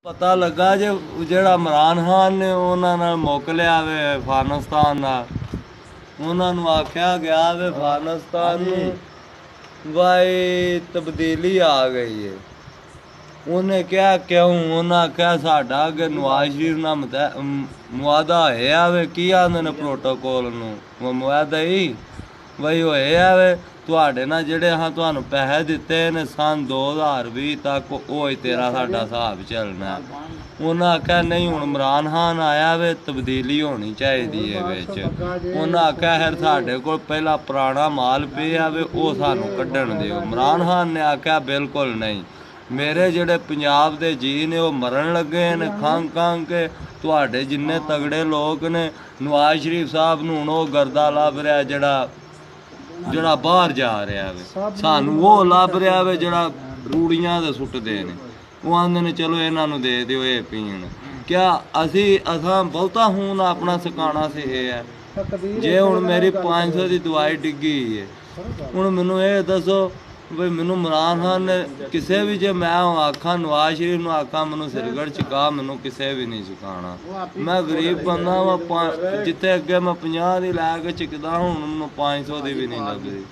ਪਤਾ ਲੱਗਾ ਜੇ ਜਿਹੜਾ ਇਮਰਾਨ ਖਾਨ ਨੇ ਉਹਨਾਂ ਨਾਲ ਮੁੱਕ ਲਿਆ ਵੇ ਅਫਗਾਨਿਸਤਾਨ ਨਾਲ, ਉਹਨਾਂ ਨੂੰ ਆਖਿਆ ਗਿਆ ਵੇ ਅਫਗਾਨਿਸਤਾਨ ਨੂੰ ਬਾਈ ਤਬਦੀਲੀ ਆ ਗਈ ਹੈ। ਉਹਨੇ ਕਿਹਾ ਕਿਉਂ? ਉਹਨਾਂ ਆਖਿਆ ਸਾਡਾ ਅੱਗੇ ਨਵਾਜ਼ ਸ਼ਰੀਫ ਨਾਲ ਮੁਆਦਾ ਹੋਇਆ ਵੇ। ਕੀ ਆਂਦੇ ਨੇ ਪ੍ਰੋਟੋਕੋਲ ਨੂੰ? ਮੁਆਦਾ ਹੀ ਬਈ ਹੋਇਆ ਵੇ ਤੁਹਾਡੇ ਨਾਲ ਜਿਹੜੇ ਹਾਂ ਤੁਹਾਨੂੰ ਪੈਸੇ ਦਿੱਤੇ ਨੇ ਸੰਨ 2020 ਤੱਕ, ਉਹ ਹੀ ਤੇਰਾ ਸਾਡਾ ਹਿਸਾਬ ਚੱਲਣਾ। ਉਹਨਾਂ ਆਖਿਆ ਨਹੀਂ, ਹੁਣ ਇਮਰਾਨ ਖਾਨ ਆਇਆ ਵੇ ਤਬਦੀਲੀ ਹੋਣੀ ਚਾਹੀਦੀ ਹੈ ਵਿੱਚ। ਉਹਨਾਂ ਆਖਿਆ ਫਿਰ ਸਾਡੇ ਕੋਲ ਪਹਿਲਾਂ ਪੁਰਾਣਾ ਮਾਲ ਪਿਆ ਵੇ ਉਹ ਸਾਨੂੰ ਕੱਢਣ ਦਿਓ। ਇਮਰਾਨ ਖਾਨ ਨੇ ਆਖਿਆ ਬਿਲਕੁਲ ਨਹੀਂ, ਮੇਰੇ ਜਿਹੜੇ ਪੰਜਾਬ ਦੇ ਜੀ ਨੇ ਉਹ ਮਰਨ ਲੱਗੇ ਨੇ ਖੰਘ ਖੰਘ ਕੇ। ਤੁਹਾਡੇ ਜਿੰਨੇ ਤਗੜੇ ਲੋਕ ਨੇ, ਨਵਾਜ਼ ਸ਼ਰੀਫ ਸਾਹਿਬ ਨੂੰ ਹੁਣ ਉਹ ਗਰਦਾ ਲੱਭ ਰਿਹਾ ਜਿਹੜਾ ਬਾਹਰ ਜਾ ਰਿਹਾ ਵੇ, ਸਾਨੂੰ ਉਹ ਲੱਭ ਰਿਹਾ ਵੇ ਜਿਹੜਾ ਰੂੜੀਆਂ ਦੇ ਸੁੱਟਦੇ ਨੇ। ਉਹ ਆਂਦੇ ਨੇ ਚਲੋ ਇਹਨਾਂ ਨੂੰ ਦੇ ਦਿਓ ਇਹ ਪੀਣ। ਕਿਆ ਅਸਾਂ ਬਹੁਤਾ ਹੁਣ ਆਪਣਾ ਸਿਕਾਣਾ ਸੀ ਇਹ ਹੈ। ਜੇ ਹੁਣ ਮੇਰੀ 500 ਦੀ ਦਵਾਈ ਡਿੱਗੀ ਹੈ, ਹੁਣ ਮੈਨੂੰ ਇਹ ਦੱਸੋ ਬਈ ਮੈਨੂੰ ਇਮਰਾਨ ਖਾਨ ਨੇ ਕਿਸੇ ਵੀ, ਜੇ ਮੈਂ ਆਖਾਂ ਨਵਾਜ਼ ਸ਼ਰੀਫ ਨੂੰ ਆਖਾਂ ਮੈਨੂੰ ਸਿਰਗੜ ਚੁਕਾ, ਮੈਨੂੰ ਕਿਸੇ ਵੀ ਨਹੀਂ ਚੁਕਾਉਣਾ। ਮੈਂ ਗਰੀਬ ਬੰਦਾ ਵਾ, ਜਿੱਥੇ ਅੱਗੇ ਮੈਂ 50 ਦੀ ਲੈ ਕੇ ਚੁੱਕਦਾ ਹੁਣ ਮੈਨੂੰ 500 ਦੀ ਵੀ ਨਹੀਂ ਲੱਗਦੀ।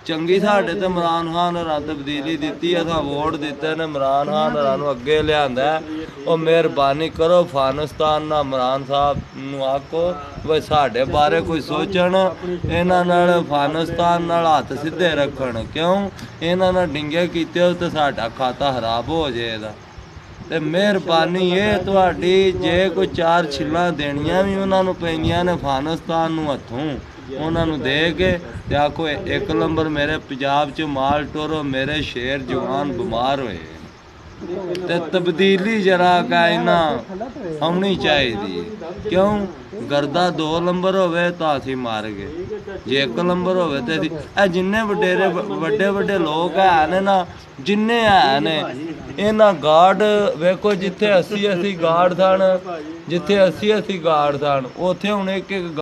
ਚੰਗੀ ਸਾਡੇ ਤੇ ਇਮਰਾਨ ਖਾਨ ਹੋਰਾਂ ਤਬਦੀਲੀ ਦਿੱਤੀ, ਅਸਾਂ ਵੋਟ ਦਿੱਤੇ ਨੇ, ਇਮਰਾਨ ਖਾਨ ਹੋਰਾਂ ਨੂੰ ਅੱਗੇ ਲਿਆਂਦਾ। ਉਹ ਮਿਹਰਬਾਨੀ ਕਰੋ ਅਫਗਾਨਿਸਤਾਨ ਨਾਲ ਇਮਰਾਨ ਸਾਹਿਬ ਨੂੰ ਆਖੋ ਬਈ ਸਾਡੇ ਬਾਰੇ ਕੋਈ ਸੋਚਣ, ਇਹਨਾਂ ਨਾਲ ਅਫਗਾਨਿਸਤਾਨ ਨਾਲ ਹੱਥ ਸਿੱਧੇ ਰੱਖਣ। ਕਿਉਂ ਇਹਨਾਂ ਨਾਲ ਡਿੰਗੇ ਕੀਤੇ ਹੋ ਤੇ ਸਾਡਾ ਖਾਤਾ ਖਰਾਬ ਹੋ ਜਾਏਗਾ। ਤੇ ਮਿਹਰਬਾਨੀ ਇਹ ਤੁਹਾਡੀ, ਜੇ ਕੋਈ 4 ਛਿੱਲਾਂ ਦੇਣੀਆਂ ਵੀ ਉਹਨਾਂ ਨੂੰ ਪੈਂਦੀਆਂ ਨੇ ਅਫਗਾਨਿਸਤਾਨ ਨੂੰ ਹੱਥੋਂ, ਉਹਨਾਂ ਨੂੰ ਦੇ ਕੇ ਤੇ ਆਖੋ 1 ਨੰਬਰ ਮੇਰੇ ਪੰਜਾਬ 'ਚ ਮਾਲ ਟੋਰੋ, ਮੇਰੇ ਸ਼ੇਰ ਜਵਾਨ ਬਿਮਾਰ ਹੋਏ ਤੇ ਤਬਦੀਲੀ ਜਰਾ ਕਾ ਇਹਨਾਂ ਹੋਣੀ ਚਾਹੀਦੀ। ਕਿਉਂ ਗਰਦਾ 2 ਨੰਬਰ ਹੋਵੇ ਤਾਂ ਅਸੀਂ ਮਾਰ ਗਏ, ਜੇ 1 ਨੰਬਰ ਹੋਵੇ ਤੇ ਅਸੀਂ ਇਹ ਜਿੰਨੇ ਵੱਡੇ ਲੋਕ ਹੈ ਨੇ ਨਾ, ਜਿੰਨੇ ਹੈ ਨੇ ਇਹਨਾਂ ਗਾਰਡ ਵੇਖੋ, ਜਿੱਥੇ 80 ਗਾਰਡ ਸਨ, ਜਿੱਥੇ 80 ਗਾਰਡ ਸਨ ਉੱਥੇ ਹੁਣ ਇੱਕ